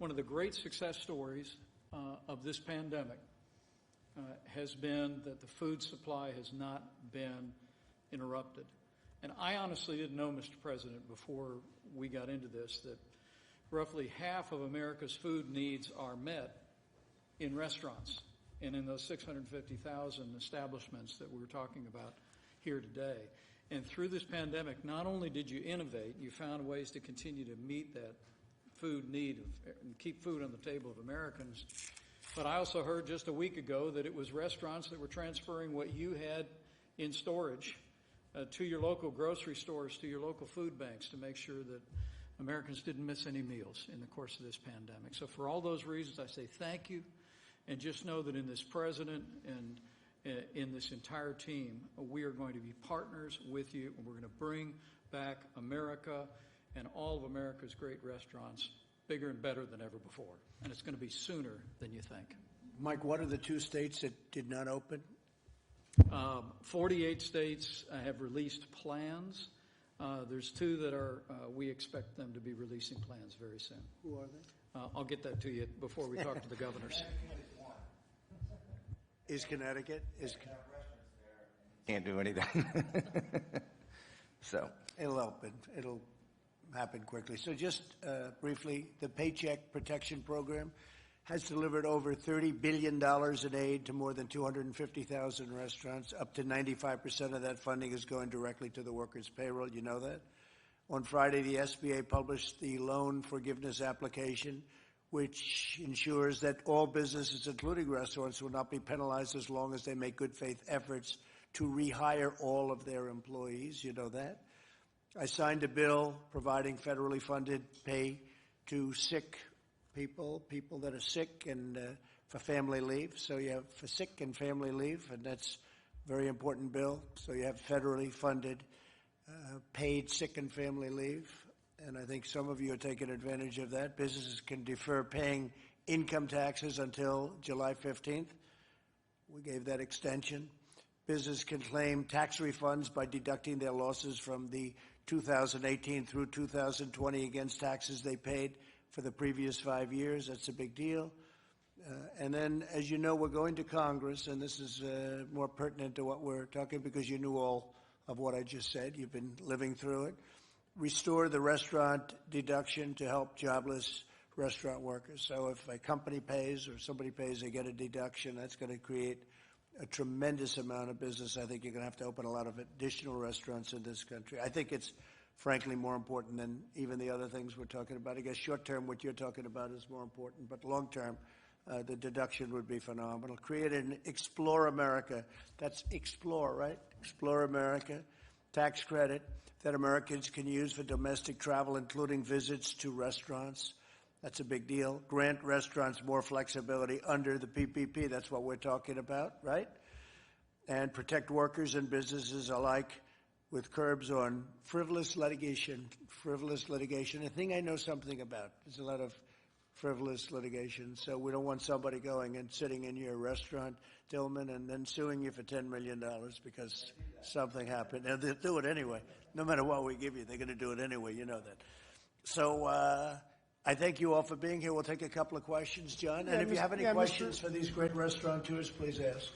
one of the great success stories of this pandemic has been that the food supply has not been interrupted. And I honestly didn't know, Mr. President, before we got into this, that roughly half of America's food needs are met in restaurants and in those 650,000 establishments that we're talking about here today. And through this pandemic, not only did you innovate, you found ways to continue to meet that food need and keep food on the table of Americans. But I also heard just a week ago that it was restaurants that were transferring what you had in storage to your local grocery stores, to your local food banks, to make sure that Americans didn't miss any meals in the course of this pandemic. So for all those reasons, I say thank you, and just know that in this president and in this entire team, we are going to be partners with you, and we're going to bring back America and all of America's great restaurants bigger and better than ever before. And it's going to be sooner than you think. Mike, what are the 2 states that did not open? 48 states have released plans. There's 2 that are, we expect them to be releasing plans very soon. Who are they? I'll get that to you before we talk to the governors. Is Connecticut? Can't do anything. So it'll open. It'll happen quickly. So just briefly, the Paycheck Protection Program has delivered over $30 billion in aid to more than 250,000 restaurants. Up to 95% of that funding is going directly to the workers' payroll. You know that? On Friday, the SBA published the loan forgiveness application, which ensures that all businesses, including restaurants, will not be penalized as long as they make good faith efforts to rehire all of their employees. You know that? I signed a bill providing federally funded pay to sick people that are sick and for family leave. So you have for sick and family leave, and that's a very important bill. So you have federally funded paid sick and family leave. And I think some of you are taking advantage of that. Businesses can defer paying income taxes until July 15th. We gave that extension. Business can claim tax refunds by deducting their losses from the 2018 through 2020 against taxes they paid for the previous 5 years. That's a big deal. And then, as you know, we're going to Congress, and this is more pertinent to what we're talking because you knew all of what I just said. You've been living through it. Restore the restaurant deduction to help jobless restaurant workers. So if a company pays or somebody pays, they get a deduction. That's going to create a tremendous amount of business. I think you're going to have to open a lot of additional restaurants in this country. I think it's, frankly, more important than even the other things we're talking about. I guess short-term, what you're talking about is more important, but long-term, the deduction would be phenomenal. Create an Explore America. That's Explore, right? Explore America tax credit that Americans can use for domestic travel, including visits to restaurants. That's a big deal. Grant restaurants more flexibility under the PPP. That's what we're talking about, right? And protect workers and businesses alike with curbs on frivolous litigation. A thing I know something about. There's a lot of frivolous litigation. So we don't want somebody going and sitting in your restaurant, Tillman, and then suing you for $10 million because something happened. And they'll do it anyway. No matter what we give you, they're going to do it anyway. You know that. So I thank you all for being here. We'll take a couple of questions, John. And if you have any questions for these great restaurateurs, please ask.